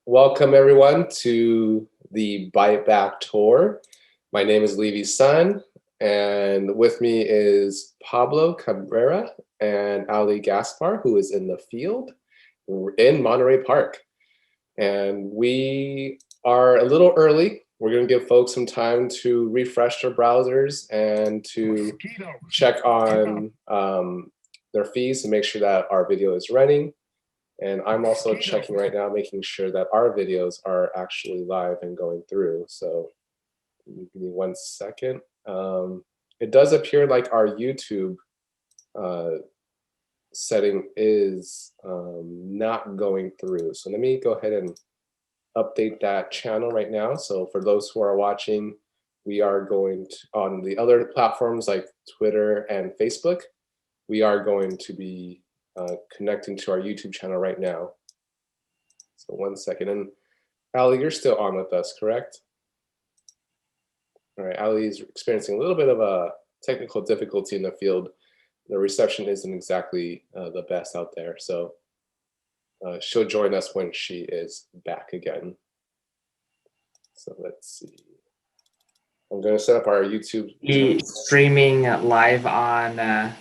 Welcome everyone to the Bite Back Tour. My name is Levy's son, and with me is Pablo Cabrera and Ali Gaspar, who is in the field in Monterey Park. And we are a little early. We're going to give folks some time to refresh their browsers and to check on their feeds to make sure that our video is running. And I'm also checking right now, making sure that our videos are actually live and going through. So give me 1 second. It does appear like our YouTube setting is not going through. So let me go ahead and update that channel right now. So for those who are watching, we are going to, on the other platforms like Twitter and Facebook, we are going to be connecting to our YouTube channel right now. So 1 second. And Ali, you're still on with us, correct? All right, Ali is experiencing a little bit of a technical difficulty in the field. The reception isn't exactly the best out there. So she'll join us when she is back again. So let's see. I'm going to set up our YouTube. Streaming live on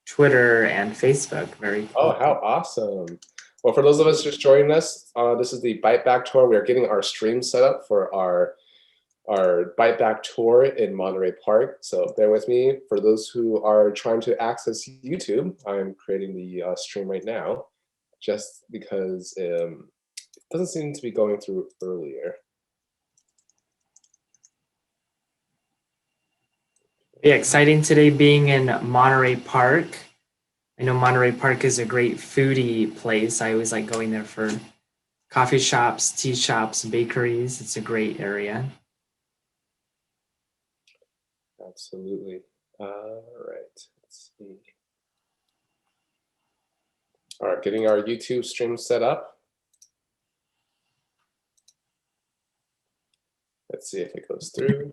Twitter and Facebook. Very cool. Oh, how awesome. Well, for those of us just joining us, this is the Bite Back Tour. We are getting our stream set up for our Bite Back Tour in Monterey Park. So bear with me. For those who are trying to access YouTube, I'm creating the stream right now, just because it doesn't seem to be going through earlier. Yeah, exciting today being in Monterey Park. I know Monterey Park is a great foodie place. I always like going there for coffee shops, tea shops, bakeries. It's a great area. Absolutely. All right, let's see. All right, getting our YouTube stream set up. Let's see if it goes through.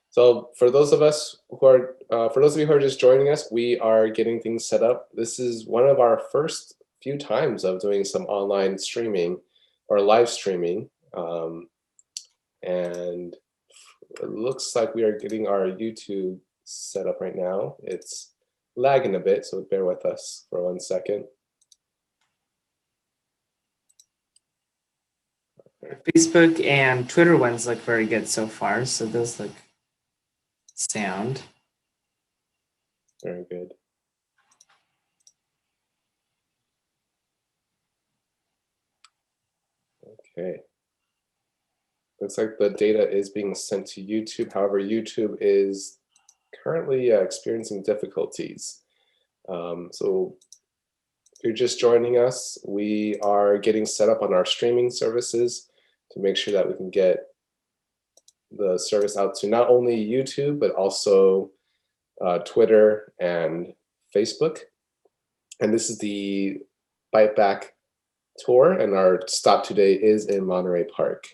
So for those of us who are, for those of you who are just joining us, we are getting things set up. This is one of our first few times of doing some online streaming or live streaming. And it looks like we are getting our YouTube set up right now. It's lagging a bit, so bear with us for 1 second. Facebook and Twitter ones look very good so far. So those look sound. Very good. Okay. Looks like the data is being sent to YouTube. However, YouTube is currently experiencing difficulties. So if you're just joining us, we are getting set up on our streaming services to make sure that we can get the service out to not only YouTube, but also Twitter and Facebook. And this is the Bite Back Tour, and our stop today is in Monterey Park.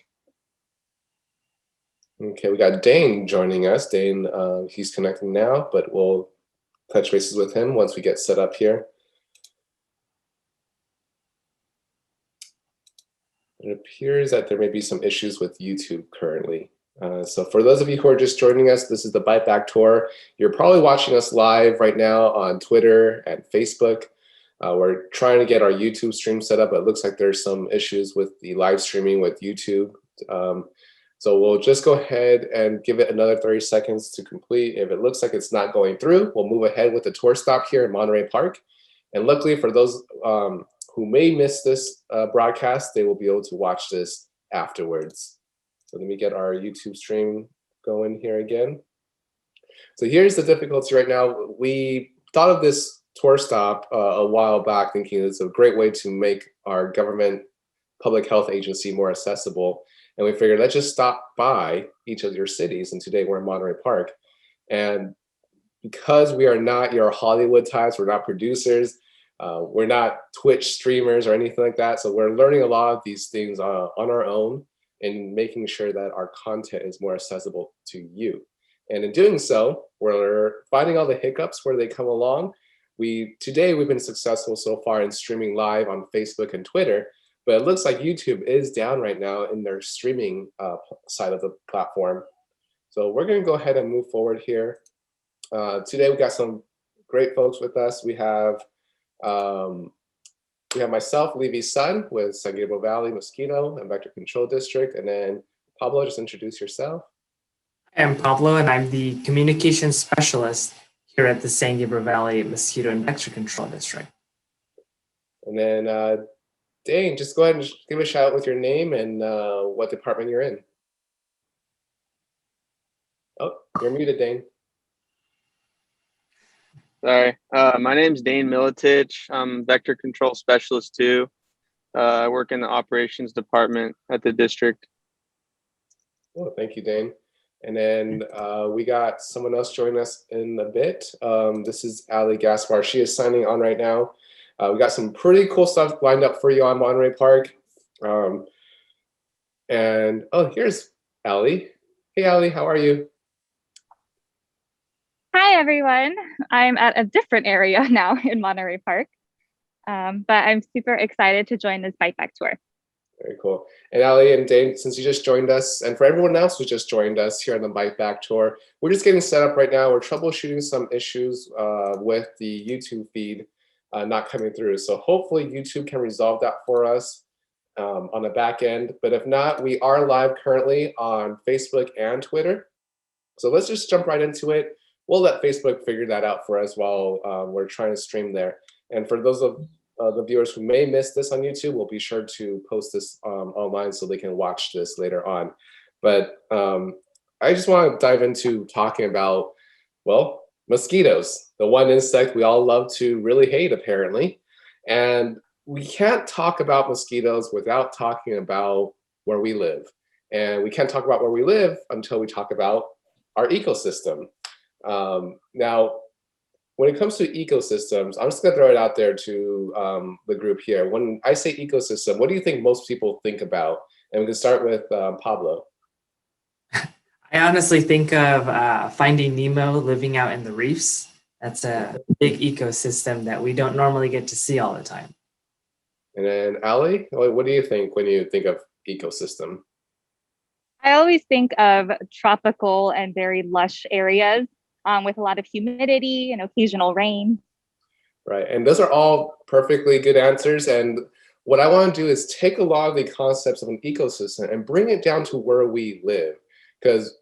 Okay, we got Dane joining us. Dane, he's connecting now, but we'll touch bases with him once we get set up here. It appears that there may be some issues with YouTube currently. So for those of you who are just joining us, this is the Bite Back Tour. You're probably watching us live right now on Twitter and Facebook. We're trying to get our YouTube stream set up, but it looks like there's some issues with the live streaming with YouTube. So we'll just go ahead and give it another 30 seconds to complete. If it looks like it's not going through, we'll move ahead with the tour stop here in Monterey Park. And luckily for those who may miss this broadcast, they will be able to watch this afterwards. So let me get our YouTube stream going here again. So here's the difficulty right now. We thought of this tour stop a while back, thinking it's a great way to make our government public health agency more accessible. And we figured, let's just stop by each of your cities. And today we're in Monterey Park. And because we are not your Hollywood types, we're not producers, we're not Twitch streamers or anything like that. So we're learning a lot of these things on our own and making sure that our content is more accessible to you. And in doing so, we're finding all the hiccups where they come along. Today we've been successful so far in streaming live on Facebook and Twitter, but it looks like YouTube is down right now in their streaming side of the platform. So we're going to go ahead and move forward here. Today we got some great folks with us. Um, we have myself, Levy's son, with San Gabriel Valley Mosquito and Vector Control District, and then Pablo, just introduce yourself. I'm Pablo, and I'm the communications specialist here at the San Gabriel Valley Mosquito and Vector Control District. And then Dane, just go ahead and give a shout out with your name and what department you're in. Oh, you're muted, Dane. Sorry. My name's Dane Militich. I'm Vector Control Specialist too. I work in the operations department at the district. Oh, thank you, Dane. And then we got someone else joining us in a bit. This is Ali Gaspar. She is signing on right now. We got some pretty cool stuff lined up for you on Monterey Park. And oh, here's Ali. Hey, Ali, how are you? Hi, everyone. I'm at a different area now in Monterey Park, but I'm super excited to join this Bite Back tour. Very cool. And Ali and Dane, since you just joined us, and for everyone else who just joined us here on the Bite Back tour, we're just getting set up right now. We're troubleshooting some issues with the YouTube feed not coming through. So hopefully YouTube can resolve that for us on the back end. But if not, we are live currently on Facebook and Twitter. So let's just jump right into it. We'll let Facebook figure that out for us while we're trying to stream there. And for those of the viewers who may miss this on YouTube, we'll be sure to post this online so they can watch this later on. But I just want to dive into talking about, well, mosquitoes, the one insect we all love to really hate, apparently. And we can't talk about mosquitoes without talking about where we live. And we can't talk about where we live until we talk about our ecosystem. Now, when it comes to ecosystems, I'm just going to throw it out there to the group here. When I say ecosystem, what do you think most people think about? And we can start with Pablo. I honestly think of Finding Nemo living out in the reefs. That's a big ecosystem that we don't normally get to see all the time. And then Ali, what do you think when you think of ecosystem? I always think of tropical and very lush areas with a lot of humidity and occasional rain. Right, and those are all perfectly good answers. And what I want to do is take a lot of the concepts of an ecosystem and bring it down to where we live. Because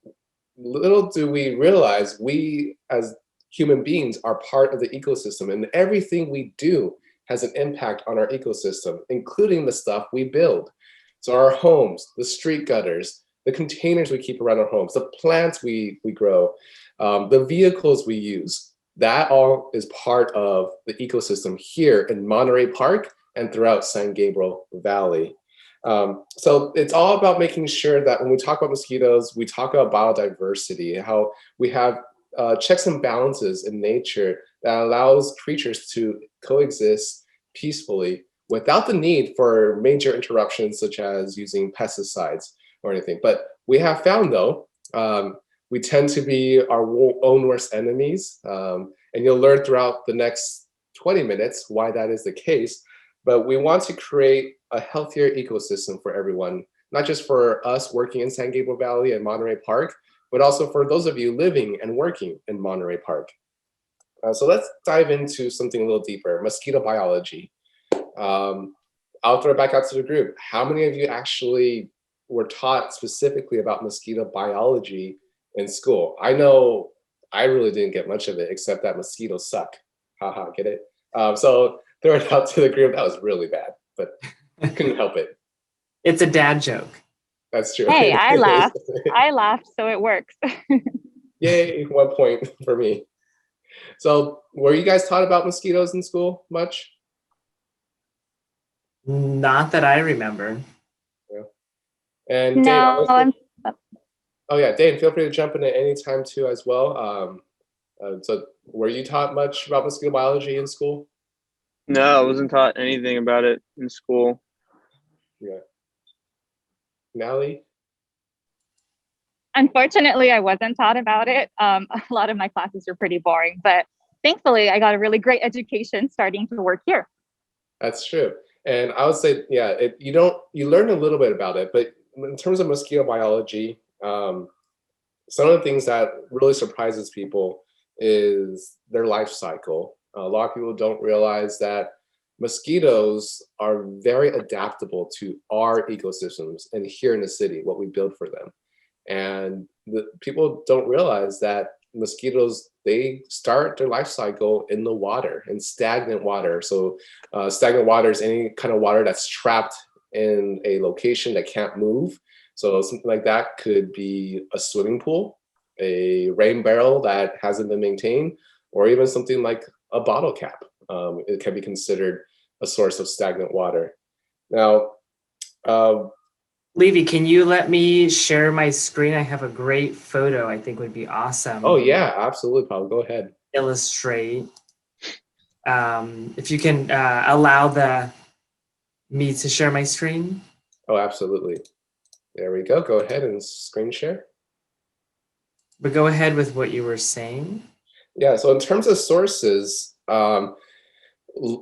little do we realize, we as human beings are part of the ecosystem, and everything we do has an impact on our ecosystem, including the stuff we build. So our homes, the street gutters, the containers we keep around our homes, the plants we grow, the vehicles we use, that all is part of the ecosystem here in Monterey Park and throughout San Gabriel Valley. So it's all about making sure that when we talk about mosquitoes, we talk about biodiversity, how we have checks and balances in nature that allows creatures to coexist peacefully without the need for major interruptions such as using pesticides or anything. But we have found, though, we tend to be our own worst enemies. And you'll learn throughout the next 20 minutes why that is the case. But we want to create a healthier ecosystem for everyone, not just for us working in San Gabriel Valley and Monterey Park, but also for those of you living and working in Monterey Park. So let's dive into something a little deeper, mosquito biology. I'll throw it back out to the group. How many of you actually were taught specifically about mosquito biology in school? I know I really didn't get much of it, except that mosquitoes suck. Haha, get it? So throw it out to the group. That was really bad, but couldn't help it. It's a dad joke. That's true. Hey, I laughed. I laughed, so it works. Yay, 1 point for me. So were you guys taught about mosquitoes in school much? Not that I remember. Yeah. And No, Dane, oh yeah, Dane, feel free to jump in at any time too as well. So were you taught much about mosquito biology in school? No, I wasn't taught anything about it in school. Yeah. Nally? unfortunately, I wasn't taught about it. A lot of my classes were pretty boring, but thankfully, I got a really great education starting to work here. That's true. And I would say, yeah, you learn a little bit about it, but in terms of mosquito biology, some of the things that really surprises people is their life cycle. A lot of people don't realize that mosquitoes are very adaptable to our ecosystems and here in the city, what we build for them. And people don't realize that mosquitoes, they start their life cycle in the water, in stagnant water. So stagnant water is any kind of water that's trapped in a location that can't move. So something like that could be a swimming pool, a rain barrel that hasn't been maintained, or even something like a bottle cap. It can be considered a source of stagnant water. Now, Levy, can you let me share my screen? I have a great photo I think would be oh awesome. yeah, absolutely, Paul. Go ahead. Illustrate. If you can allow me to share my screen. Oh, absolutely. There we go. Go ahead and screen share. But go ahead with what you were saying. Yeah, so in terms of sources,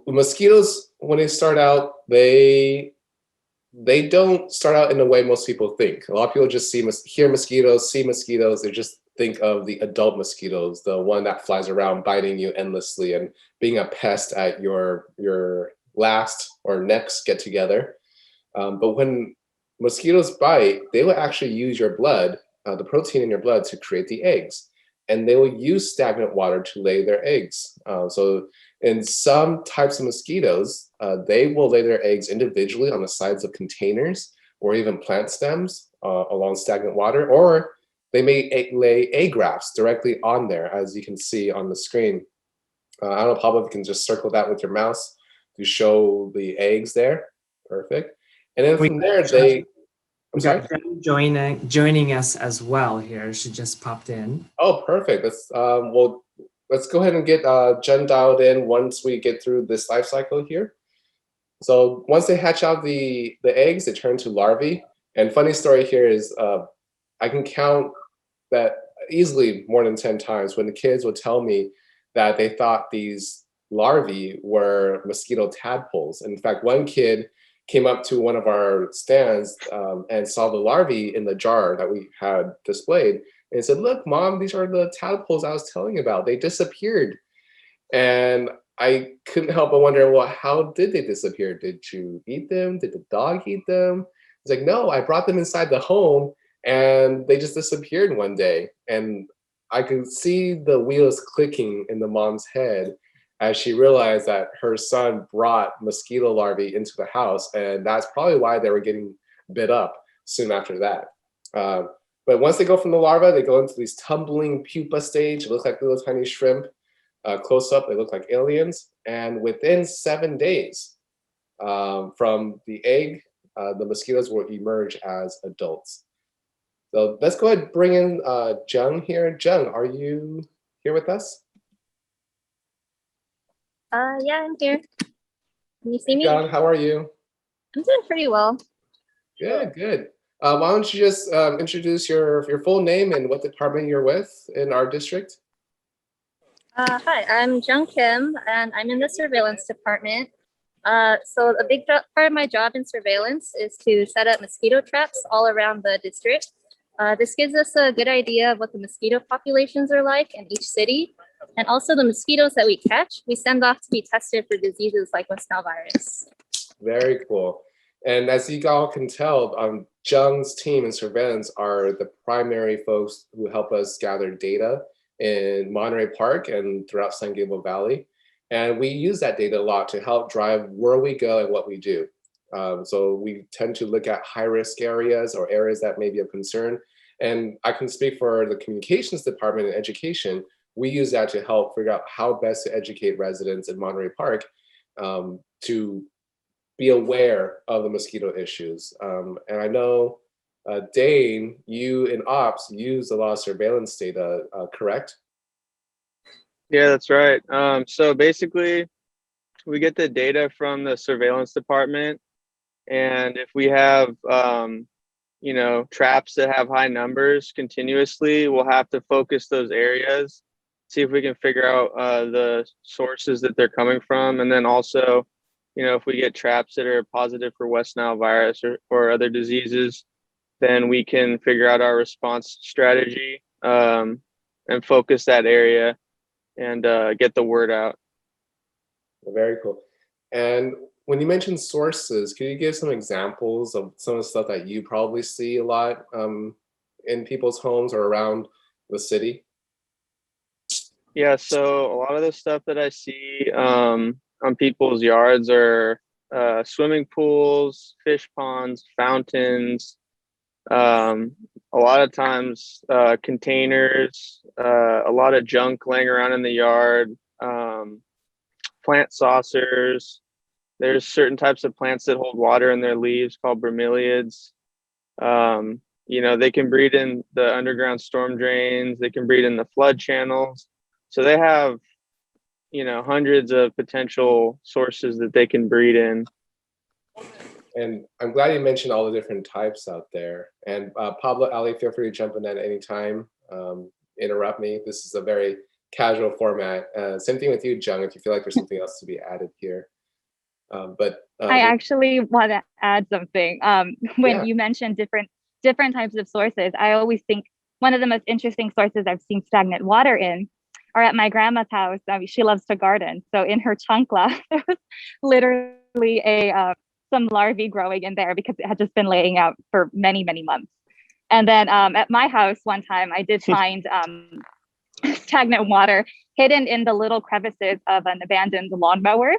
mosquitoes, when they start out, they don't start out in the way most people think. A lot of people just hear mosquitoes, see mosquitoes, they just think of the adult mosquitoes, the one that flies around biting you endlessly and being a pest at your last or next get together. But when mosquitoes bite, they will actually use your blood, the protein in your blood, to create the eggs. And they will use stagnant water to lay their eggs. So in some types of mosquitoes, they will lay their eggs individually on the sides of containers or even plant stems along stagnant water, or they may lay egg grafts directly on there, as you can see on the screen. I don't know, Pablo, if you can just circle that with your mouse to show the eggs there. Perfect. And then from there, I'm sorry? Joining us as well here. She just popped in. Oh, perfect. Let's go ahead and get Jen dialed in once we get through this life cycle here. So once they hatch out the eggs, they turn to larvae. And funny story here is I can count that easily more than 10 times when the kids would tell me that they thought these larvae were mosquito tadpoles. In fact, one kid came up to one of our stands and saw the larvae in the jar that we had displayed and said, "Look, Mom, these are the tadpoles I was telling you about. They disappeared." And I couldn't help but wonder, well, how did they disappear? Did you eat them? Did the dog eat them? It's like, no, I brought them inside the home and they just disappeared one day. And I could see the wheels clicking in the mom's head as she realized that her son brought mosquito larvae into the house. And that's probably why they were getting bit up soon after that. But once they go from the larva, they go into these tumbling pupa stage. It looks like little tiny shrimp. Close up, they look like aliens. And within 7 days from the egg, the mosquitoes will emerge as adults. So let's go ahead and bring in Jung here. Jung, are you here with us? Yeah, I'm here. Can you see me? Jung, how are you? I'm doing pretty well. Good, good. Why don't you just introduce your full name and what department you're with in our district? Hi, I'm Jung Kim, and I'm in the surveillance department. So a big part of my job in surveillance is to set up mosquito traps all around the district. This gives us a good idea of what the mosquito populations are like in each city. And also the mosquitoes that we catch, we send off to be tested for diseases like West Nile virus. Very cool. And as you all can tell, Jung's team in surveillance are the primary folks who help us gather data in Monterey Park and throughout San Gabriel Valley. And we use that data a lot to help drive where we go and what we do. So we tend to look at high-risk areas or areas that may be of concern. And I can speak for the communications department and education. We use that to help figure out how best to educate residents in Monterey Park to be aware of the mosquito issues. And I know, Dane, you in ops use a lot of surveillance data, correct? Yeah, that's right. So basically, we get the data from the surveillance department, and if we have traps that have high numbers continuously, we'll have to focus those areas, see if we can figure out the sources that they're coming from, and then also if we get traps that are positive for West Nile virus or other diseases, then we can figure out our response strategy and focus that area and get the word out. Very cool. And when you mention sources, can you give some examples of some of the stuff that you probably see a lot in people's homes or around the city? Yeah, so a lot of the stuff that I see on people's yards are swimming pools, fish ponds, fountains, a lot of times containers, a lot of junk laying around in the yard, plant saucers. There's certain types of plants that hold water in their leaves called bromeliads. They can breed in the underground storm drains. They can breed in the flood channels. So they have, hundreds of potential sources that they can breed in. And I'm glad you mentioned all the different types out there. And Pablo, Ali, feel free to jump in at any time. Interrupt me. This is a very casual format. Same thing with you, Jung, if you feel like there's something else to be added here. I actually want to add something. When you mentioned different types of sources, I always think one of the most interesting sources I've seen stagnant water in are at my grandma's house. I mean, she loves to garden. So in her chancla, there was literally some larvae growing in there because it had just been laying out for many, many months. And then at my house one time, I did find stagnant water hidden in the little crevices of an abandoned lawnmower.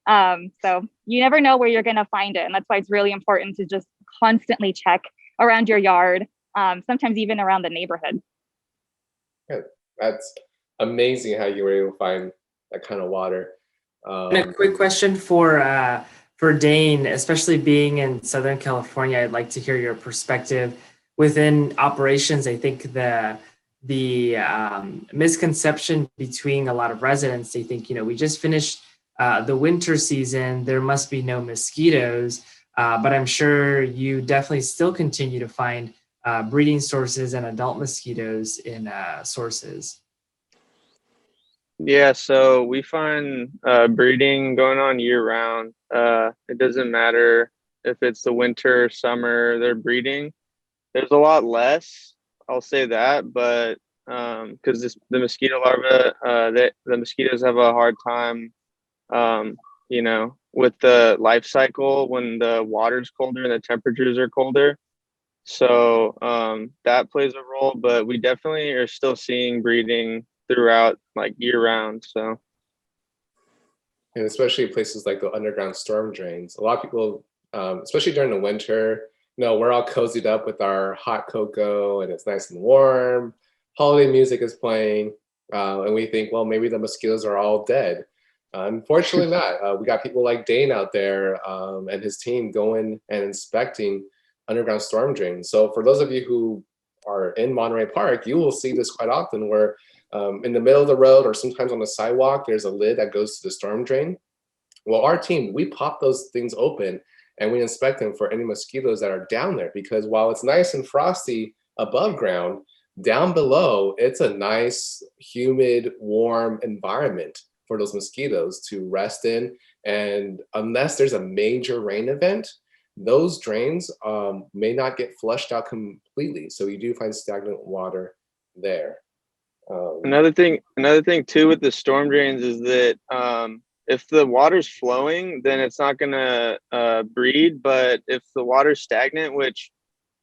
So you never know where you're going to find it. And that's why it's really important to just constantly check around your yard, sometimes even around the neighborhood. Yeah, that's amazing how you were able to find that kind of water. And a quick question for Dane, especially being in Southern California, I'd like to hear your perspective within operations. I think the misconception between a lot of residents, they think, we just finished the winter season, there must be no mosquitoes, but I'm sure you definitely still continue to find breeding sources and adult mosquitoes in sources. Yeah, so we find breeding going on year round. It doesn't matter if it's the winter or summer, they're breeding. There's a lot less, I'll say that, but because the mosquito larvae, the mosquitoes have a hard time, with the life cycle when the water's colder and the temperatures are colder. So that plays a role, but we definitely are still seeing breeding throughout like year round. So, and especially places like the underground storm drains, a lot of people, especially during the winter, we're all cozied up with our hot cocoa and it's nice and warm. Holiday music is playing, and we think, well, maybe the mosquitoes are all dead. Unfortunately not. We got people like Dane out there and his team going and inspecting underground storm drains. So for those of you who are in Monterey Park, you will see this quite often where in the middle of the road or sometimes on the sidewalk, there's a lid that goes to the storm drain. Well, our team, we pop those things open and we inspect them for any mosquitoes that are down there, because while it's nice and frosty above ground, down below, it's a nice, humid, warm environment for those mosquitoes to rest in. And unless there's a major rain event, those drains may not get flushed out completely. So you do find stagnant water there. Another thing too with the storm drains is that if the water's flowing, then it's not going to breed. But if the water's stagnant, which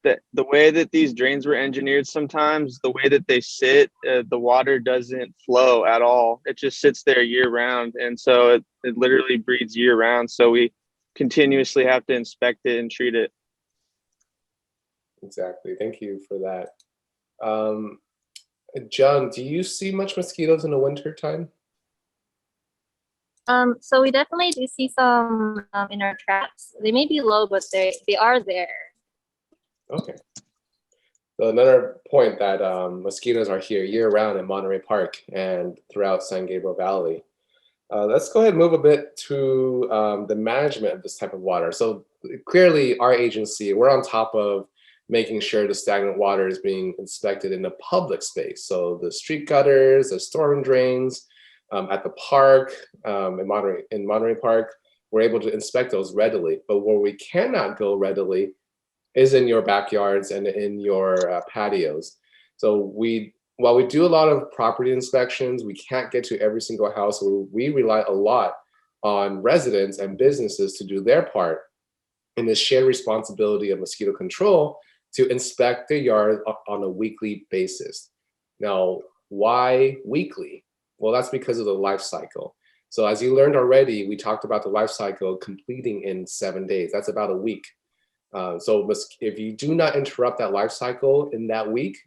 the way that these drains were engineered, sometimes the way that they sit, the water doesn't flow at all. It just sits there year round. And so it literally breeds year round. So we continuously have to inspect it and treat it. Exactly. Thank you for that. John, do you see much mosquitoes in the winter time? So we definitely do see some in our traps. They may be low, but they are there. Okay. So another point that mosquitoes are here year-round in Monterey Park and throughout San Gabriel Valley. Let's go ahead and move a bit to the management of this type of water. So clearly our agency, we're on top of making sure the stagnant water is being inspected in the public space. So the street gutters, the storm drains, at the park, in Monterey Park. we're able to inspect those readily. But where we cannot go readily is in your backyards and in your patios. So while we do a lot of property inspections, we can't get to every single house. So we rely a lot on residents and businesses to do their part in the shared responsibility of mosquito control to inspect the yard on a weekly basis. Now, why weekly? Well, that's because of the life cycle. So as you learned already, we talked about the life cycle completing in 7 days. That's about a week. So if you do not interrupt that life cycle in that week,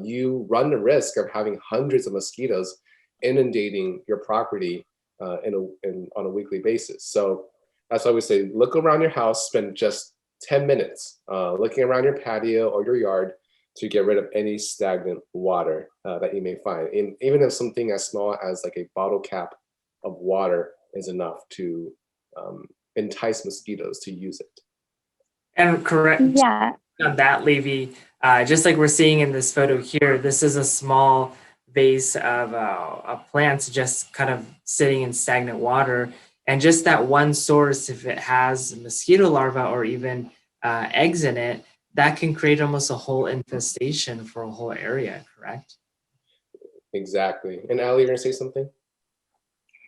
you run the risk of having hundreds of mosquitoes inundating your property on a weekly basis. So that's why we say, look around your house, spend just 10 minutes looking around your patio or your yard to get rid of any stagnant water that you may find. And even if something as small as like a bottle cap of water is enough to entice mosquitoes to use it. And correct Yeah. on that, Levy, just like we're seeing in this photo here, this is a small vase of plants just kind of sitting in stagnant water. And just that one source, if it has mosquito larvae or even eggs in it, that can create almost a whole infestation for a whole area, correct? Exactly. And Allie, you're gonna say something?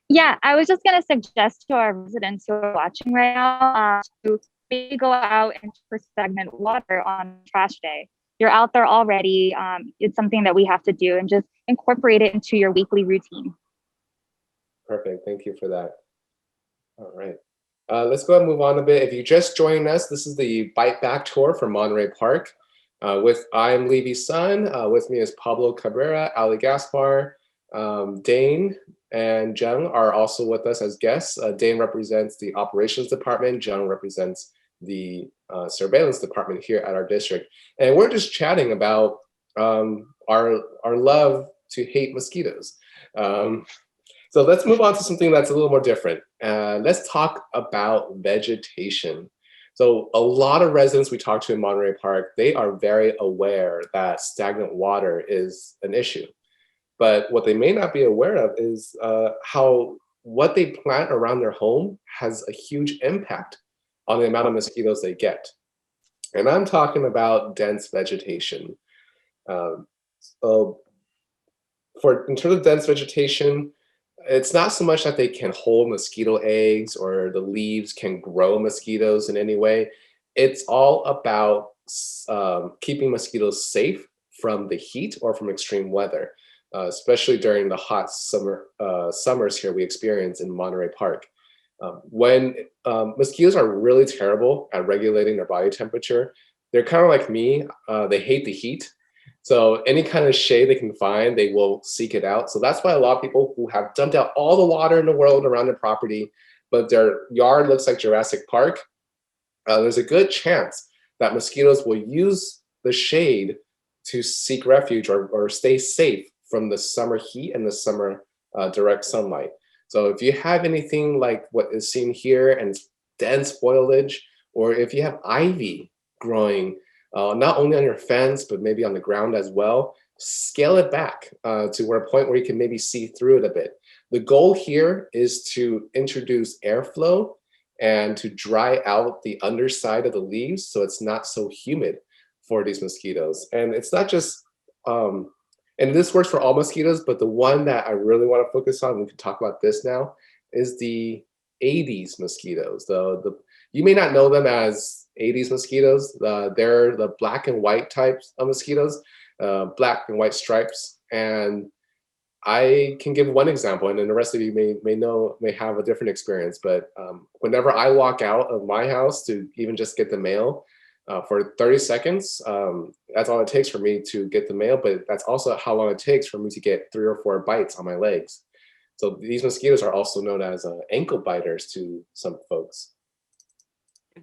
Yeah, I was just going to suggest to our residents who are watching right now to maybe go out and for stagnant water on trash day. You're out there already. It's something that we have to do, and just incorporate it into your weekly routine. Perfect. Thank you for that. All right. Let's go ahead and move on a bit. If you just joined us, this is the Bite Back tour from Monterey Park. I'm Levy Sun. With me is Pablo Cabrera, Ali Gaspar, Dane, and Jung are also with us as guests. Dane represents the operations department. Jung represents the surveillance department here at our district. And we're just chatting about our love to hate mosquitoes. So let's move on to something that's a little more different. Let's talk about vegetation. So a lot of residents we talk to in Monterey Park, they are very aware that stagnant water is an issue. But what they may not be aware of is how what they plant around their home has a huge impact on the amount of mosquitoes they get. And I'm talking about dense vegetation. So in terms of dense vegetation, it's not so much that they can hold mosquito eggs or the leaves can grow mosquitoes in any way. It's all about keeping mosquitoes safe from the heat or from extreme weather. Especially during the hot summers here we experience in Monterey Park. When mosquitoes are really terrible at regulating their body temperature, they're kind of like me, they hate the heat. So any kind of shade they can find, they will seek it out. So that's why a lot of people who have dumped out all the water in the world around their property, but their yard looks like Jurassic Park, there's a good chance that mosquitoes will use the shade to seek refuge or stay safe from the summer heat and the summer direct sunlight. So if you have anything like what is seen here and it's dense foliage, or if you have ivy growing not only on your fence, but maybe on the ground as well, scale it back to a point where you can maybe see through it a bit. The goal here is to introduce airflow and to dry out the underside of the leaves so it's not so humid for these mosquitoes. And it's not just, and this works for all mosquitoes, but the one that I really want to focus on, we can talk about this now, is the Aedes mosquitoes. You may not know them as Aedes mosquitoes. They're the black and white types of mosquitoes, black and white stripes. And I can give one example, and then the rest of you may have a different experience. But whenever I walk out of my house to even just get the mail, for 30 seconds, that's all it takes for me to get the mail, but that's also how long it takes for me to get 3 or 4 bites on my legs. So these mosquitoes are also known as ankle biters to some folks.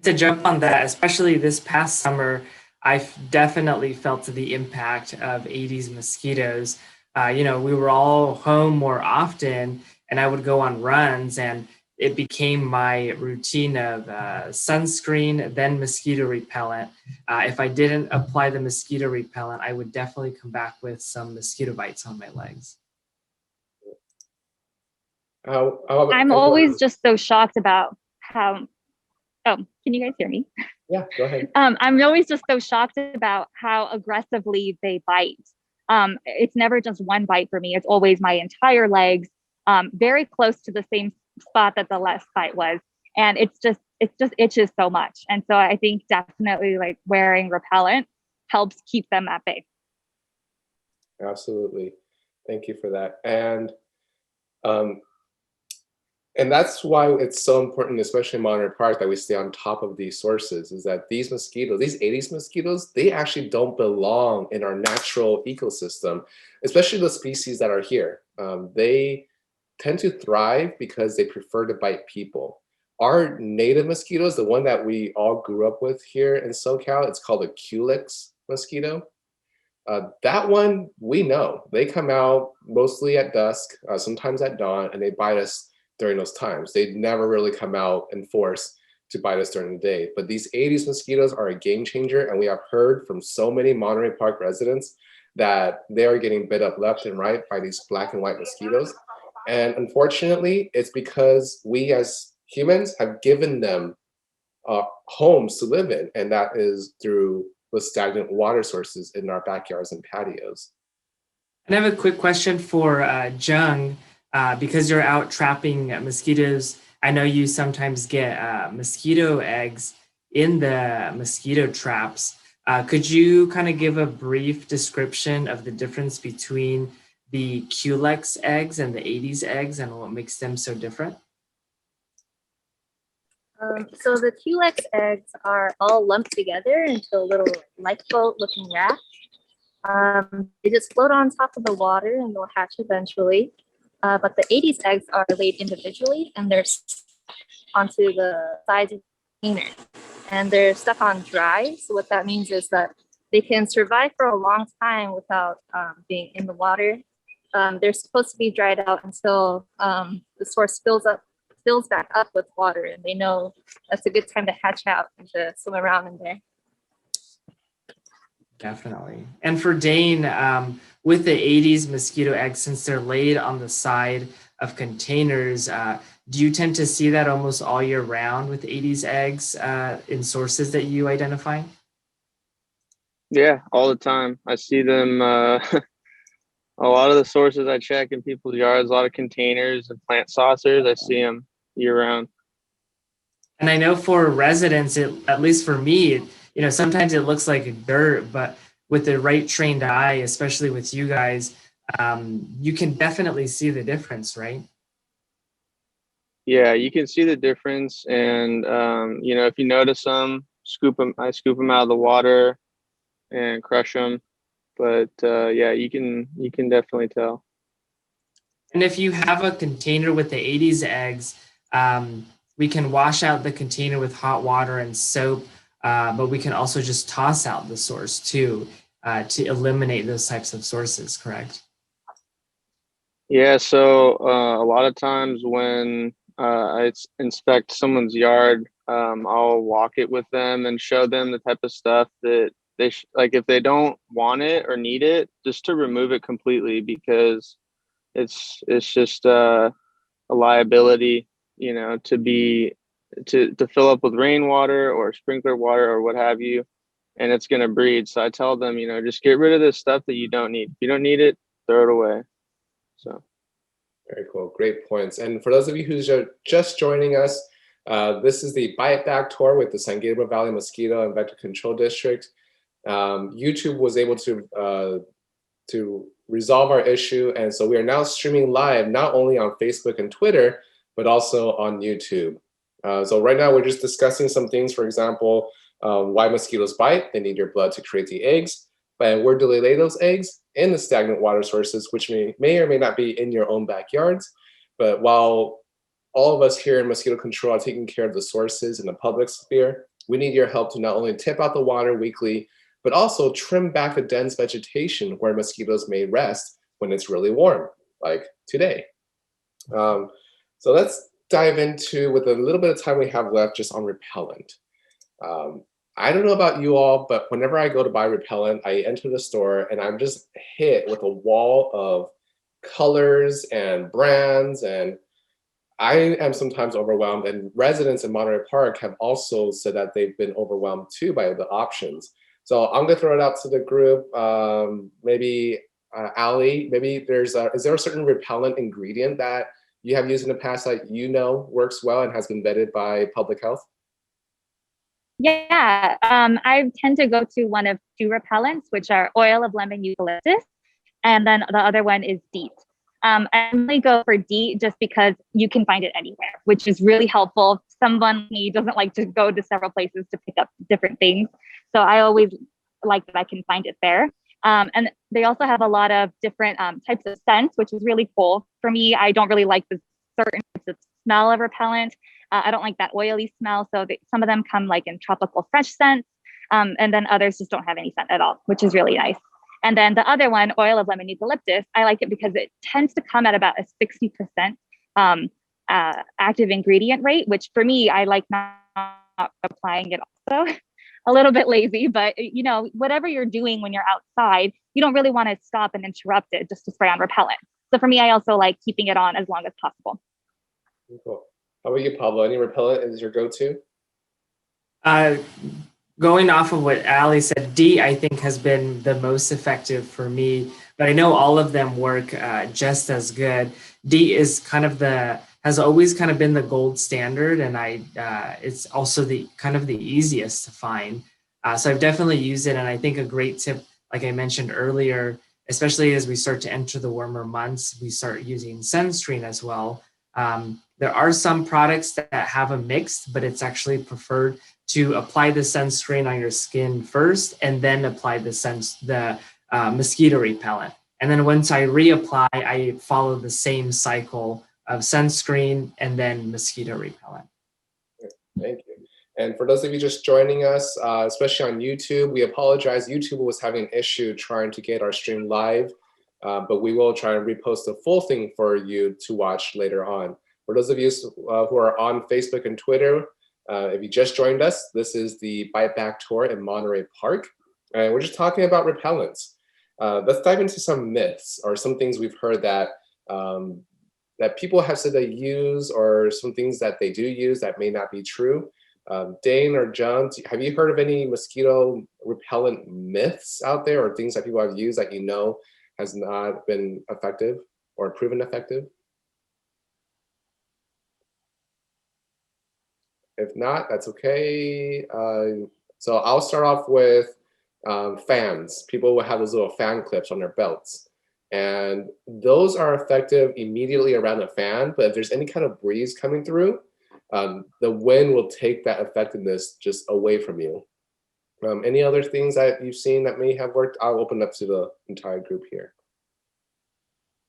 To jump on that, especially this past summer, I've definitely felt the impact of Aedes mosquitoes. We were all home more often, and I would go on runs, and it became my routine of sunscreen, then mosquito repellent. If I didn't apply the mosquito repellent, I would definitely come back with some mosquito bites on my legs. I'm always just so shocked about how, oh, can you guys hear me? Yeah, go ahead. I'm always just so shocked about how aggressively they bite. It's never just one bite for me. It's always my entire legs, very close to the same spot that the last bite was. And it just itches so much. And so I think definitely like wearing repellent helps keep them at bay. Absolutely. Thank you for that. And that's why it's so important, especially in Monterey Park, that we stay on top of these sources, is that these mosquitoes, these Aedes mosquitoes, they actually don't belong in our natural ecosystem, especially the species that are here. They tend to thrive because they prefer to bite people. Our native mosquitoes, the one that we all grew up with here in SoCal, it's called a Culex mosquito. That one, we know. They come out mostly at dusk, sometimes at dawn, and they bite us during those times. They never really come out in force to bite us during the day. But these Aedes mosquitoes are a game changer, and we have heard from so many Monterey Park residents that they are getting bit up left and right by these black and white mosquitoes. And unfortunately, it's because we as humans have given them homes to live in, and that is through the stagnant water sources in our backyards and patios. And I have a quick question for Jung. Because you're out trapping mosquitoes, I know you sometimes get mosquito eggs in the mosquito traps. Could you kind of give a brief description of the difference between the Culex eggs and the Aedes eggs and what makes them so different? So the Culex eggs are all lumped together into a little lifeboat looking raft. They just float on top of the water and they'll hatch eventually. But the Aedes eggs are laid individually and they're onto the sides of the container. And they're stuck on dry. So what that means is that they can survive for a long time without being in the water. They're supposed to be dried out until the source fills back up with water, and they know that's a good time to hatch out and to swim around in there. Definitely. And for Dane, with the Aedes mosquito eggs, since they're laid on the side of containers, do you tend to see that almost all year round with Aedes eggs in sources that you identify? Yeah, all the time. I see them. A lot of the sources I check in people's yards, a lot of containers and plant saucers, I see them year round. And I know for residents, at least for me, sometimes it looks like dirt, but with the right trained eye, especially with you guys, you can definitely see the difference, right? Yeah, you can see the difference. And, if you notice them, I scoop them out of the water and crush them. But yeah, you can definitely tell. And if you have a container with the Aedes eggs, we can wash out the container with hot water and soap, but we can also just toss out the source too to eliminate those types of sources, correct? Yeah, so a lot of times when I inspect someone's yard, I'll walk it with them and show them the type of stuff that they like. If they don't want it or need it, just to remove it completely, because it's just a liability, to fill up with rainwater or sprinkler water or what have you, and it's going to breed. So I tell them, just get rid of this stuff that you don't need. If you don't need it, throw it away. So. Very cool. Great points. And for those of you who's just joining us, this is the Bite Back tour with the San Gabriel Valley Mosquito and Vector Control District. YouTube was able to resolve our issue, and so we are now streaming live not only on Facebook and Twitter, but also on YouTube. So right now we're just discussing some things. For example, why mosquitoes bite. They need your blood to create the eggs. But where do they lay those eggs? In the stagnant water sources, which may or may not be in your own backyards. But while all of us here in mosquito control are taking care of the sources in the public sphere, we need your help to not only tip out the water weekly, but also trim back the dense vegetation where mosquitoes may rest when it's really warm, like today. So let's dive into, with a little bit of time we have left, just on repellent. I don't know about you all, but whenever I go to buy repellent, I enter the store and I'm just hit with a wall of colors and brands, and I am sometimes overwhelmed, and residents in Monterey Park have also said that they've been overwhelmed too by the options. So I'm gonna throw it out to the group. Maybe Ali, maybe is there a certain repellent ingredient that you have used in the past that you know works well and has been vetted by public health? Yeah, I tend to go to one of two repellents, which are oil of lemon eucalyptus, and then the other one is DEET. I only go for DEET just because you can find it anywhere, which is really helpful. Someone he doesn't like to go to several places to pick up different things, so I always like that I can find it there. And they also have a lot of different types of scents, which is really cool. For me, I don't really like the certain types of smell of repellent. I don't like that oily smell. So some of them come like in tropical fresh scents, and then others just don't have any scent at all, which is really nice. And then the other one, oil of lemon eucalyptus, I like it because it tends to come at about a 60% active ingredient rate, which for me, I like not applying it also. A little bit lazy, but you know, whatever you're doing when you're outside, you don't really want to stop and interrupt it just to spray on repellent. So for me, I also like keeping it on as long as possible. Cool. How about you, Pablo? Any repellent is your go-to? Going off of what Ali said, D I think has been the most effective for me, but I know all of them work just as good. D is kind of has always kind of been the gold standard, and it's also the kind of the easiest to find. So I've definitely used it, and I think a great tip, like I mentioned earlier, especially as we start to enter the warmer months, we start using sunscreen as well. There are some products that have a mix, but it's actually preferred to apply the sunscreen on your skin first and then apply the mosquito repellent. And then once I reapply, I follow the same cycle of sunscreen and then mosquito repellent. Thank you. And for those of you just joining us, especially on YouTube, we apologize. YouTube was having an issue trying to get our stream live, but we will try and repost the full thing for you to watch later on. For those of you who are on Facebook and Twitter, if you just joined us, this is the Bite Back Tour in Monterey Park, and we're just talking about repellents. Let's dive into some myths or some things we've heard that that people have said they use, or some things that they do use that may not be true. Dane or John, have you heard of any mosquito repellent myths out there, or things that people have used that you know has not been effective or proven effective? If not, that's okay. So I'll start off with fans. People will have those little fan clips on their belts. And those are effective immediately around the fan, but if there's any kind of breeze coming through, the wind will take that effectiveness just away from you. Any other things that you've seen that may have worked? I'll open up to the entire group here.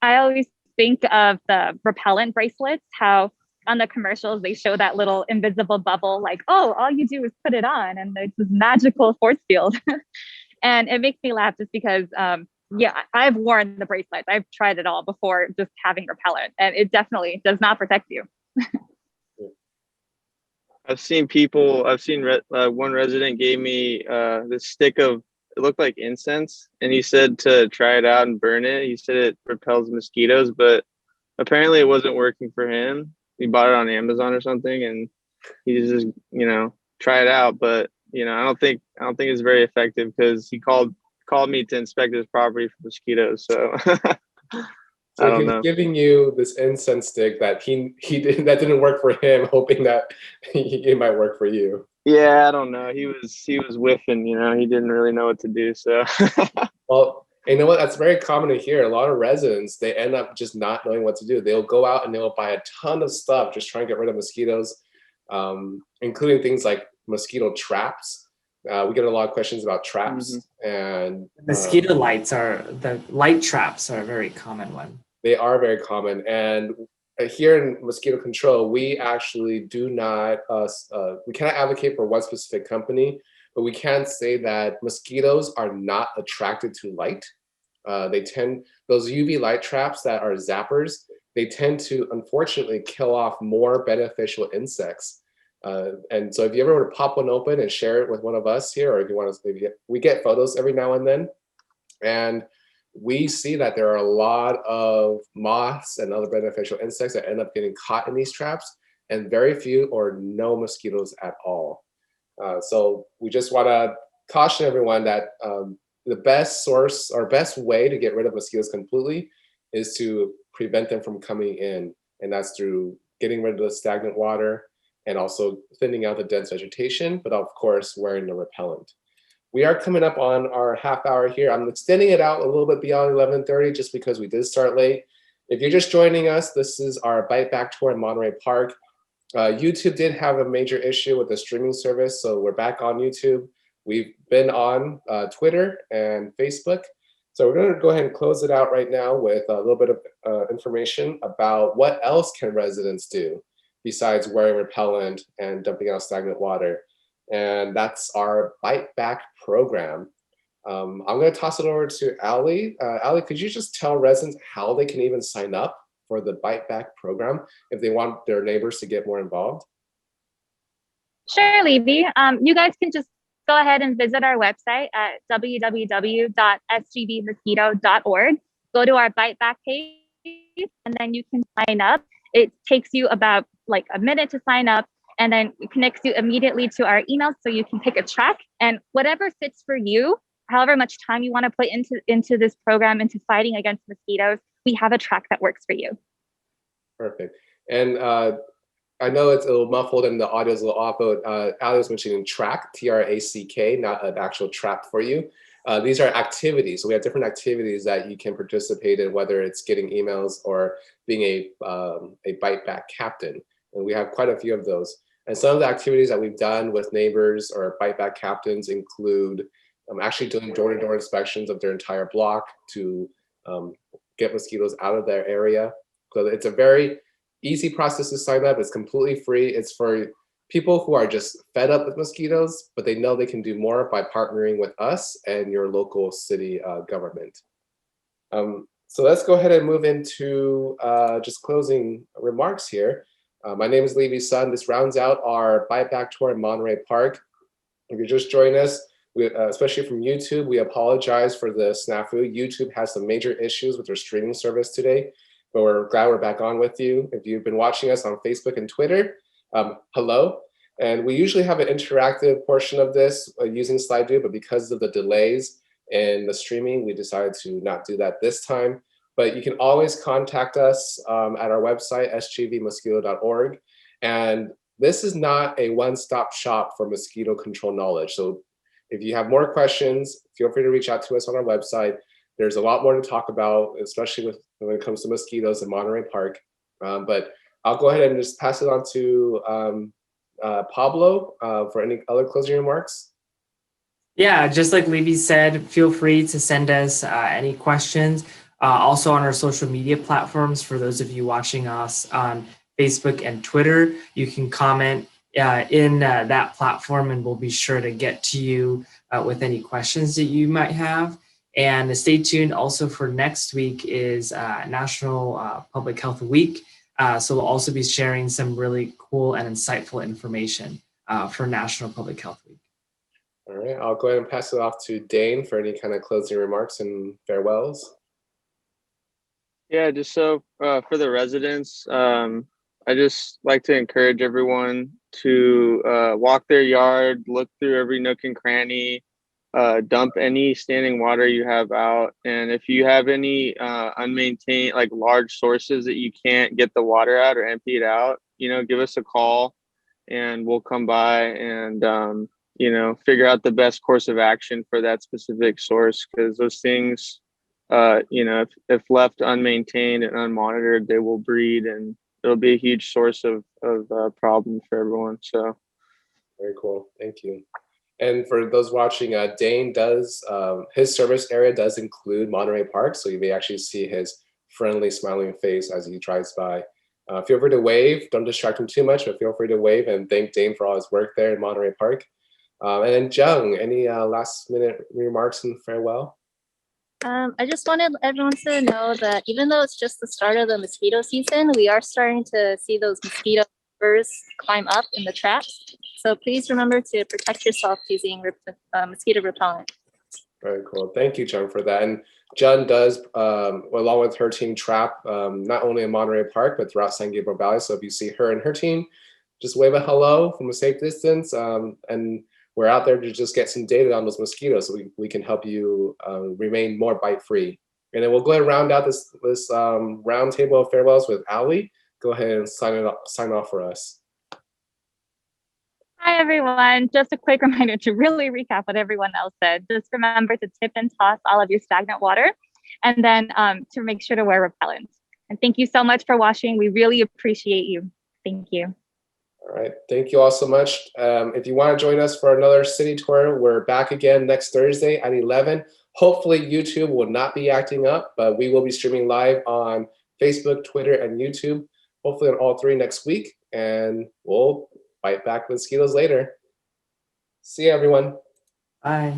I always think of the repellent bracelets, how on the commercials they show that little invisible bubble, like, oh, all you do is put it on and there's this magical force field. And it makes me laugh just because yeah, I've worn the bracelets. I've tried it all before just having repellent, and it definitely does not protect you. I've seen one resident gave me this stick of, it looked like incense, and he said to try it out and burn it. He said it repels mosquitoes, but apparently it wasn't working for him. He bought it on Amazon or something, and he just, try it out. But, I don't think it's very effective, because he called me to inspect his property for mosquitoes. So I don't know. Giving you this incense stick that that didn't work for him, hoping that it might work for you. Yeah, I don't know. He was whiffing. He didn't really know what to do. So well, you know what? That's very common to hear. A lot of residents, they end up just not knowing what to do. They'll go out and they'll buy a ton of stuff just trying to get rid of mosquitoes, including things like mosquito traps. We get a lot of questions about traps, and mosquito the light traps are a very common one. They are very common, and here in mosquito control, we actually do not, we cannot advocate for one specific company, but we can say that mosquitoes are not attracted to light. Those UV light traps that are zappers, they tend to unfortunately kill off more beneficial insects. And so if you ever were to pop one open and share it with one of us here, or if you want to, we get photos every now and then. And we see that there are a lot of moths and other beneficial insects that end up getting caught in these traps, and very few or no mosquitoes at all. So we just want to caution everyone that the best source or best way to get rid of mosquitoes completely is to prevent them from coming in. And that's through getting rid of the stagnant water and also thinning out the dense vegetation, but of course, wearing the repellent. We are coming up on our half hour here. I'm extending it out a little bit beyond 11:30 just because we did start late. If you're just joining us, this is our Bite Back tour in Monterey Park. YouTube did have a major issue with the streaming service, so we're back on YouTube. We've been on Twitter and Facebook. So we're going to go ahead and close it out right now with a little bit of information about what else can residents do besides wearing repellent and dumping out stagnant water. And that's our Bite Back program. I'm going to toss it over to Ali. Ali, could you just tell residents how they can even sign up for the Bite Back program if they want their neighbors to get more involved? Sure, Levy. You guys can just go ahead and visit our website at www.sgbmosquito.org. Go to our Bite Back page, and then you can sign up. It takes you about like a minute to sign up, and then it connects you immediately to our email so you can pick a track. And whatever fits for you, however much time you want to put into this program, into fighting against mosquitoes, we have a track that works for you. Perfect. And I know it's a little muffled and the audio is a little off, but Ali was mentioning track, T-R-A-C-K, not an actual trap for you. These are activities. So we have different activities that you can participate in, whether it's getting emails or being a Bite Back captain. And we have quite a few of those. And some of the activities that we've done with neighbors or Bite Back captains include actually doing door-to-door inspections of their entire block to get mosquitoes out of their area. So it's a very easy process to sign up. It's completely free. It's for people who are just fed up with mosquitoes, but they know they can do more by partnering with us and your local city government. So let's go ahead and move into just closing remarks here. My name is Levy Sun. This rounds out our Bite Back tour in Monterey Park. If you're just joining us, especially from YouTube, we apologize for the snafu. YouTube has some major issues with their streaming service today, but we're glad we're back on with you. If you've been watching us on Facebook and Twitter, hello. And we usually have an interactive portion of this using Sli.do, but because of the delays in the streaming, we decided to not do that this time. But you can always contact us at our website, sgvmosquito.org. And this is not a one-stop shop for mosquito control knowledge. So if you have more questions, feel free to reach out to us on our website. There's a lot more to talk about, especially when it comes to mosquitoes in Monterey Park. But I'll go ahead and just pass it on to Pablo for any other closing remarks. Yeah, just like Levy said, feel free to send us any questions. Also on our social media platforms, for those of you watching us on Facebook and Twitter, you can comment in that platform, and we'll be sure to get to you with any questions that you might have. And stay tuned also for next week is National Public Health Week. So we'll also be sharing some really cool and insightful information for National Public Health Week. All right, I'll go ahead and pass it off to Dane for any kind of closing remarks and farewells. Yeah, just so for the residents, I just like to encourage everyone to walk their yard, look through every nook and cranny, dump any standing water you have out. And if you have any unmaintained, like large sources that you can't get the water out or empty it out, give us a call and we'll come by and, figure out the best course of action for that specific source. Because those things, if left unmaintained and unmonitored, they will breed and it'll be a huge source of problem for everyone. So very cool. Thank you. And for those watching, Dane does, his service area does include Monterey Park. So you may actually see his friendly smiling face as he drives by. Feel free to wave. Don't distract him too much, but feel free to wave and thank Dane for all his work there in Monterey Park. And then Jung, any last minute remarks and farewell? I just wanted everyone to know that even though it's just the start of the mosquito season, we are starting to see those mosquito numbers climb up in the traps. So please remember to protect yourself using mosquito repellent. Very cool. Thank you, Jung, for that. And Jen does, along with her team, trap not only in Monterey Park, but throughout San Gabriel Valley. So if you see her and her team, just wave a hello from a safe distance. And we're out there to just get some data on those mosquitoes so we can help you remain more bite-free. And then we'll go ahead and round out this round table of farewells with Ali. Go ahead and sign off for us. Hi, everyone. Just a quick reminder to really recap what everyone else said. Just remember to tip and toss all of your stagnant water, and then to make sure to wear repellents. And thank you so much for watching. We really appreciate you. Thank you. All right. Thank you all so much. If you want to join us for another city tour, we're back again next Thursday at 11. Hopefully, YouTube will not be acting up, but we will be streaming live on Facebook, Twitter, and YouTube, hopefully on all 3 next week. And we'll bite back mosquitoes later. See you, everyone. Bye.